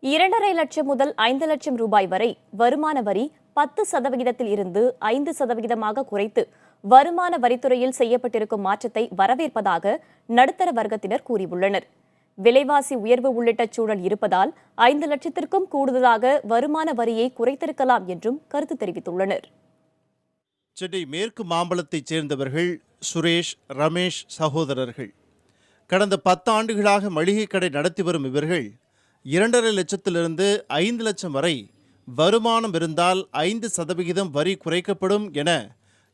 2.5 லட்சம் முதல் 5 லட்சம் ரூபாய் வரை வருமான வரி 10% இருந்து 5% குறைத்து வருமான வரித்துறையில் செய்யப்பட்டிருக்கும் மாற்றத்தை வரவேற்பதாக நடுத்தர வர்க்கத்தினர் கூறியுள்ளனர். விலைவாசி உயர்வு உள்ளிட்ட சூழல் இருப்பதால் 5 லட்சத்திற்கும் கூடுதலாக வருமான வரியை குறைத்திருக்கலாம் என்றும் கருத்து தெரிவித்துள்ளனர். சென்னை மேற்கு மாம்பலத்தைச் சேர்ந்தவர்கள் சுரேஷ், ரமேஷ் சகோதரர்கள். கடந்த 10 ஆண்டுகளாக மளிகை கடை நடத்தி வரும் இவர்கள் 2.5 லட்சத்திலிருந்து 5 லட்சம் வரை வருமானம் இருந்தால் 5% வரி குறைக்கப்படும் என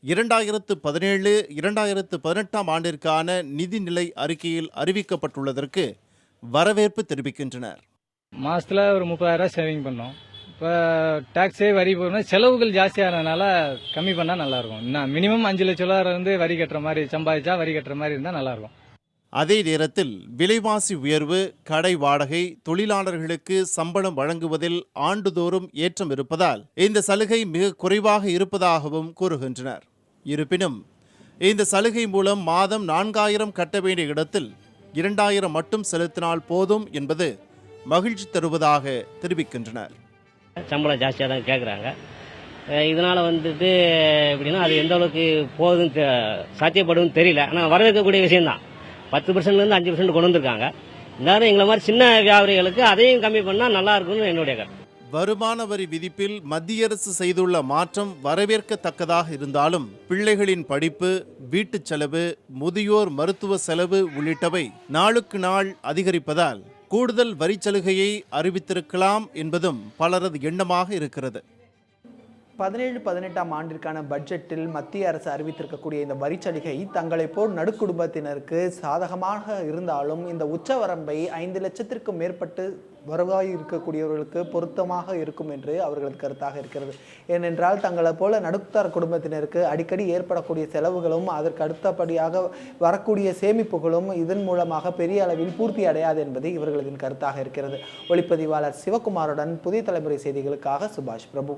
2017-2018 ஆண்டிற்கான நிதிநிலை அறிக்கையில் அறிவிக்கப்பட்டுள்ளதற்கு வரவேற்பு தெரிவிக்கின்றனர். மாதத்தில் ஒரு 30,000 சேவிங் பண்ணோம். இப்போ டாக்ஸே வரி போனால் செலவுகள் ஜாஸ்தியானதுனால கம்மி பண்ணால் நல்லாயிருக்கும். இன்னும் மினிமம் 5 லட்ச ரூபா வந்து வரி கட்டுற மாதிரி சம்பாதிச்சா வரி கட்டுற மாதிரி இருந்தால் நல்லாயிருக்கும். அதே நேரத்தில் விலைவாசி உயர்வு, கடை வாடகை, தொழிலாளர்களுக்கு சம்பளம் வழங்குவதில் ஆண்டுதோறும் ஏற்றம் இருப்பதால் இந்த சலுகை மிக குறைவாக இருப்பதாகவும் கூறுகின்றனர். இருப்பினும் இந்த சலுகை மூலம் மாதம் 4,000 கட்ட வேண்டிய இடத்தில் 2,000 மட்டும் செலுத்தினால் போதும் என்பது மகிழ்ச்சி தருவதாக தெரிவிக்கின்றனர். சம்பளம் ஜாஸ்தியாக தான் கேட்குறாங்க. இதனால் வந்துட்டு எப்படின்னா அது எந்த அளவுக்கு போகுதுன்னு சாத்தியப்படுதுன்னு தெரியல. ஆனால் வரவேற்கக்கூடிய விஷயம்தான். 10%லேருந்து 5% கொண்டு வந்திருக்காங்க. இருந்தாலும் எங்களை மாதிரி சின்ன வியாபாரிகளுக்கு அதையும் கம்மி பண்ணால் நல்லா இருக்கும்னு என்னுடைய கருத்து. வருமான வரி விதிப்பில் மத்திய அரசு செய்துள்ள மாற்றம் வரவேற்கத்தக்கதாக இருந்தாலும் பிள்ளைகளின் படிப்பு, வீட்டுச் செலவு, முதியோர் மருத்துவ செலவு உள்ளிட்டவை நாளுக்கு நாள் அதிகரிப்பதால் கூடுதல் வரிச்சலுகையை அறிவித்திருக்கலாம் என்பதும் பலரது எண்ணமாக இருக்கிறது. 17-18 ஆண்டிற்கான பட்ஜெட்டில் மத்திய அரசு அறிவித்திருக்கக்கூடிய இந்த வரிச்சலுகை தங்களை போல் நடுக்குடும்பத்தினருக்கு சாதகமாக இருந்தாலும் இந்த உச்சவரம்பை 5 லட்சத்திற்கு மேற்பட்டு வருவாய் இருக்கக்கூடியவர்களுக்கு பொருத்தமாக இருக்கும் என்று அவர்களது கருத்தாக இருக்கிறது. ஏனென்றால் தங்களை போல நடுத்தர குடும்பத்தினருக்கு அடிக்கடி ஏற்படக்கூடிய செலவுகளும் அதற்கு அடுத்தபடியாக வரக்கூடிய சேமிப்புகளும் இதன் மூலமாக பெரிய அளவில் பூர்த்தி அடையாது என்பது இவர்களது கருத்தாக இருக்கிறது. ஒளிப்பதிவாளர் சிவகுமாருடன் புதிய தலைமுறை செய்திகளுக்காக சுபாஷ் பிரபு.